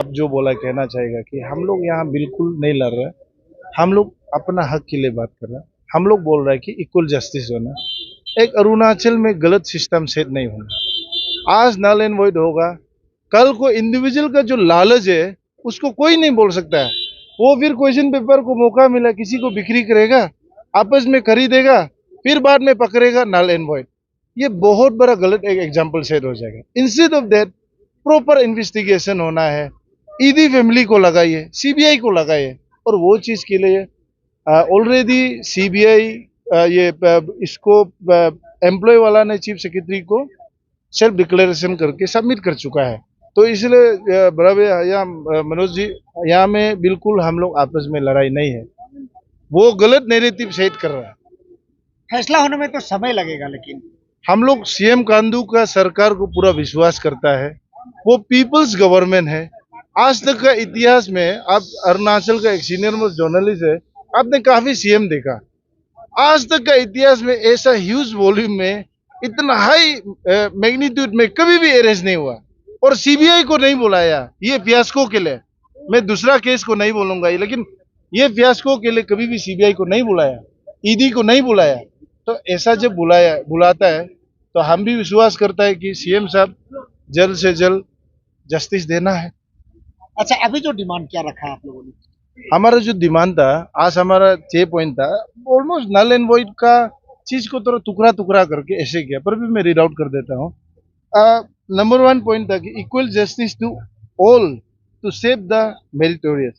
अब जो बोला कहना चाहेगा कि हम लोग यहाँ बिल्कुल नहीं लड़ रहे, हम लोग अपना हक के लिए बात कर रहे हैं। हम लोग बोल रहे हैं कि इक्वल जस्टिस होना, एक अरुणाचल में गलत सिस्टम सेट नहीं होना। आज नल एंड वॉइड होगा, कल को इंडिविजुअल का जो लालच है उसको कोई नहीं बोल सकता है। वो फिर क्वेश्चन पेपर को मौका मिला किसी को बिक्री करेगा, आपस में खरीदेगा, फिर बाद में पकड़ेगा नल एंड वॉइड। ये बहुत बड़ा गलत एक एग्जाम्पल सेट हो जाएगा। Instead of that proper investigation होना है, ईदी फैमिली को लगाइए, सीबीआई को लगाइए। और वो चीज के लिए ऑलरेडी सीबीआई इसको एम्प्लॉय वाला ने चीफ सेक्रेटरी को सेल्फ डिक्लेरेशन करके सबमिट कर चुका है। तो इसलिए बराबर यहाँ मनोज जी, यहाँ में बिल्कुल हम लोग आपस में लड़ाई नहीं है, वो गलत नैरेटिव सेट कर रहा है। फैसला होने में तो समय लगेगा, लेकिन हम लोग सीएम कांदू का सरकार को पूरा विश्वास करता है, वो पीपल्स गवर्नमेंट है। आज तक का इतिहास में आप अरुणाचल का एक सीनियर मोस्ट जर्नलिस्ट है, आपने काफी सीएम देखा। आज तक का इतिहास में ऐसा ह्यूज वॉल्यूम में इतना हाई मैग्नीट्यूड में कभी भी अरेस्ट नहीं हुआ, और सीबीआई को नहीं बुलाया ये फियास्को के लिए। मैं दूसरा केस को नहीं बोलूंगा, लेकिन ये फियास्को के लिए कभी भी सीबीआई को नहीं बुलाया, ईडी को नहीं बुलाया। तो ऐसा जब बुलाता है तो हम भी विश्वास करता है कि सीएम साहब जल्द से जल्द जस्टिस देना है। अच्छा, अभी जो डिमांड क्या रखा है आप लोगों ने? हमारा जो डिमांड था, आज हमारा 6 पॉइंट था, ऑलमोस्ट नल एंड वॉइड का चीज को थोड़ा टुकड़ा टुकड़ा करके ऐसे किया, पर भी मैं रीड आउट कर देता हूँ। नंबर 1 पॉइंट था कि equal justice to all to save the meritorious,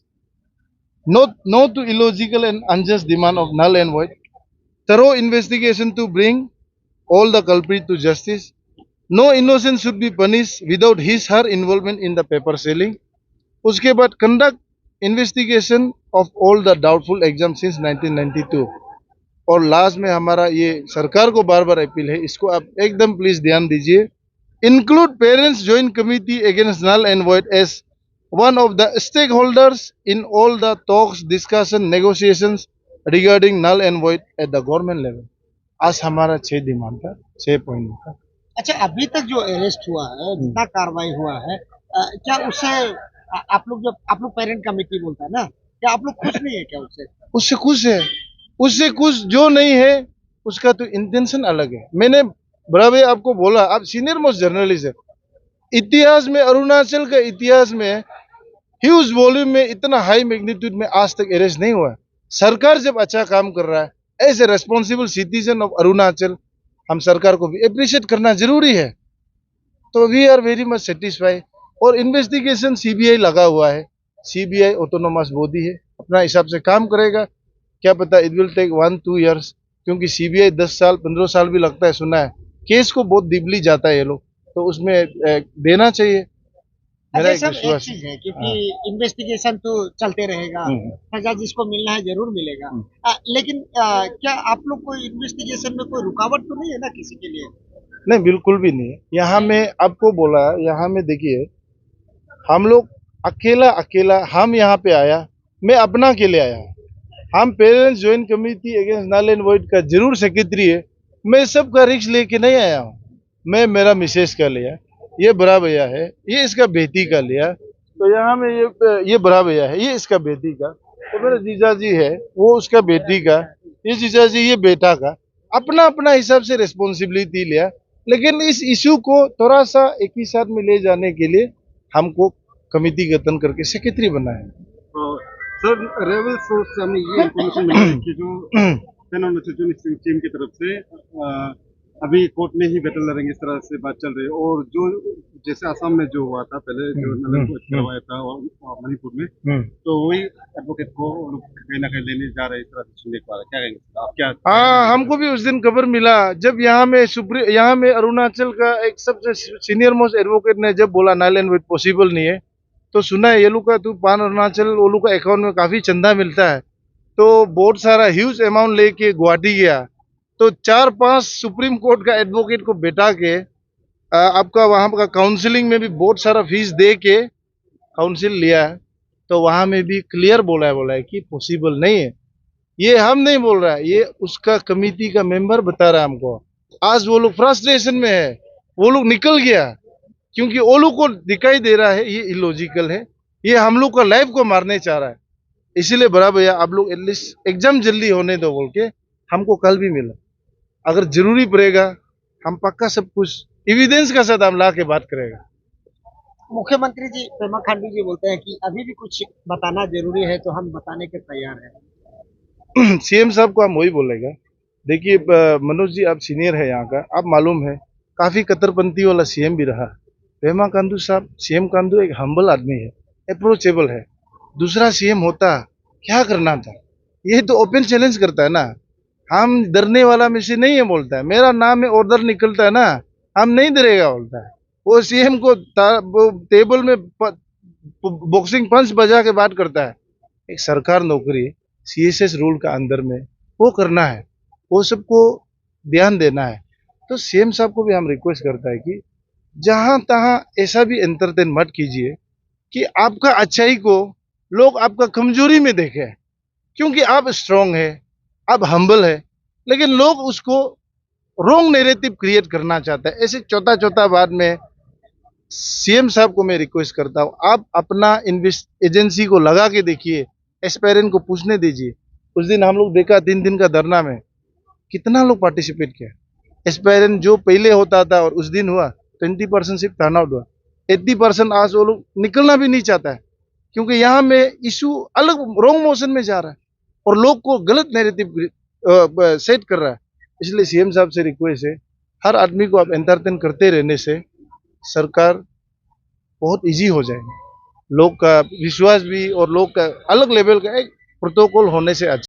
no to illogical and unjust demand of null and void, thorough investigation to bring all the culprit to justice. No innocent should be punished without his her involvement in the paper selling. उसके बाद conduct investigation of all the doubtful exams since 1992. और last में हमारा ये सरकार को बार बार appeal है, इसको आप एकदम प्लीज ध्यान दीजिए। Include parents joint committee against null and void as one of the stakeholders in all the talks, discussion, negotiations regarding null and void at the government level. आज हमारा 6 डिमांड था, 6 पॉइंट था। अच्छा, अभी तक जो अरेस्ट हुआ है, जितना कार्रवाई हुआ है, क्या उससे आप लोग पेरेंट कमेटी बोलता है ना, क्या आप लोग खुश नहीं है क्या उससे? उससे खुश है, उससे खुश जो नहीं है उसका तो इंटेंशन अलग है। मैंने बराबर आपको बोला, आप सीनियर मोस्ट जर्नलिस्ट है, इतिहास में अरुणाचल का इतिहास में ह्यूज वॉल्यूम में इतना हाई मैग्नीट्यूड में आज तक अरेस्ट नहीं हुआ। सरकार जब अच्छा काम कर रहा है, as a responsible citizen of Arunachal, हम सरकार को भी अप्रिशिएट करना जरूरी है। तो we are very much satisfied. और इन्वेस्टिगेशन सीबीआई लगा हुआ है, सीबीआई ऑटोनोमस बॉडी है, अपना हिसाब से काम करेगा। क्या पता इट विल टेक 1-2 ईयर्स, क्योंकि सीबीआई 10 साल 15 साल भी लगता है, सुना है। केस को बहुत डीपली जाता है ये लोग, तो उसमें देना चाहिए। अच्छा सर, एक चीज है, क्योंकि इन्वेस्टिगेशन तो चलते रहेगा, सजा जिसको मिलना है जरूर मिलेगा। लेकिन क्या आप लोग को इन्वेस्टिगेशन में कोई रुकावट तो नहीं है ना किसी के लिए? नहीं, बिल्कुल भी नहीं है। यहाँ में आपको बोला, यहाँ में देखिए, हम लोग अकेला हम यहाँ पे आया, मैं अपना के लिए आया। हम parents joint committee against null and void का जरूर सेक्रेटरी है, मैं सबका रिस्क लेके नहीं आया हूँ। मैं मेरा मिसेज का लिया, ये बड़ा भैया है, ये इसका बेटी का लिया, तो यहाँ में ये बड़ा भैया है, ये इसका बेटी का, तो मेरा जीजा जी है, वो उसका बेटी का, ये जीजा जी ये बेटा का, अपना अपना हिसाब से रिस्पॉन्सिबिलिटी लिया। लेकिन इस इशू को थोड़ा सा एक ही साथ में ले जाने के लिए हमको कमेटी गठन करके सेक्रेटरी बना है। सर, रेबल सोर्स से हमें ये इन्फॉर्मेशन मिली है कि जो सेना टीम की तरफ से अभी कोर्ट में ही बैटल लड़ेंगे, इस तरह से बात चल रही है। और जो जैसे असम में जो हुआ था पहले, जो नलन को करवाया था और मणिपुर में, तो वही एडवोकेट को कहीं ना कहीं लेने जा रहे हैं, इस तरह से सुनने को आ रहा है। क्या कहेंगे आप? क्या? हाँ, हमको भी उस दिन खबर मिला, जब यहाँ में अरुणाचल का एक सबसे सीनियर मोस्ट एडवोकेट ने जब बोला नल एंड वॉइड पॉसिबल नहीं है, तो सुना है ये लोग का तो पान अरुणाचल वो लोग का अकाउंट में काफी चंदा मिलता है, तो बहुत सारा ह्यूज अमाउंट लेके गुवाहाटी गया, तो 4-5 सुप्रीम कोर्ट का एडवोकेट को बैठा के आपका वहाँ का काउंसलिंग में भी बहुत सारा फीस दे के काउंसिल लिया है। तो वहाँ में भी क्लियर बोला है कि पॉसिबल नहीं है। ये हम नहीं बोल रहा है, ये उसका कमेटी का मेंबर बता रहा है हमको। आज वो लोग फ्रस्ट्रेशन में है, वो लोग निकल गया, क्योंकि वो लोग को दिखाई दे रहा है ये इलॉजिकल है। ये हम लोग का लाइफ को मारने चाह रहा है। इसीलिए बड़ा भैया आप लोग एटलीस्ट एग्जाम जल्दी होने दो बोल के हमको कल भी मिला। अगर जरूरी पड़ेगा हम पक्का सब कुछ एविडेंस का साथ हम ला के बात करेगा। मुख्यमंत्री जी पेमा खांडू जी बोलते हैं कि अभी भी कुछ बताना जरूरी है तो हम बताने के तैयार हैं। सीएम साहब को हम वही बोलेगा। देखिए मनोज जी आप सीनियर है यहाँ का, आप मालूम है काफी कट्टरपंथी वाला सीएम भी रहा। पेमा खांडू साहब, सीएम खांडू एक हम्बल आदमी है, अप्रोचेबल है। दूसरा सीएम होता क्या करना था, ये तो ओपन चैलेंज करता है ना। हम डरने वाला में से नहीं है बोलता है, मेरा नाम है ऑर्डर निकलता है ना, हम नहीं डरेगा बोलता है। वो सीएम को वो टेबल में बॉक्सिंग पंच बजा के बात करता है। एक सरकार नौकरी सीएसएस रूल का अंदर में वो करना है, वो सबको ध्यान देना है। तो सीएम साहब को भी हम रिक्वेस्ट करता है कि जहां तहां ऐसा भी एंटरटेन मत कीजिए कि आपका अच्छाई को लोग आपका कमजोरी में देखें। क्योंकि आप स्ट्रांग है, आप हम्बल है, लेकिन लोग उसको रॉन्ग नैरेटिव क्रिएट करना चाहता है। ऐसे चौथा चौथा बात में सीएम साहब को मैं रिक्वेस्ट करता हूँ, आप अपना एजेंसी को लगा के देखिए, एस्पायरेंट को पूछने दीजिए। उस दिन हम लोग देखा 3 दिन का धरना में कितना लोग पार्टिसिपेट किया। एस्पायरेंट जो पहले होता था और उस दिन हुआ 20% सिर्फ टर्न आउट हुआ, 80% आज वो लोग निकलना भी नहीं चाहता है। क्योंकि यहाँ में इशू अलग रॉन्ग मोशन में जा रहा है और लोग को गलत नैरेटिव सेट कर रहा है। इसलिए सीएम साहब से रिक्वेस्ट है, हर आदमी को आप एंटरटेन करते रहने से सरकार बहुत इजी हो जाएगी। लोग का विश्वास भी और लोग का अलग लेवल का एक प्रोटोकॉल होने से अच्छा।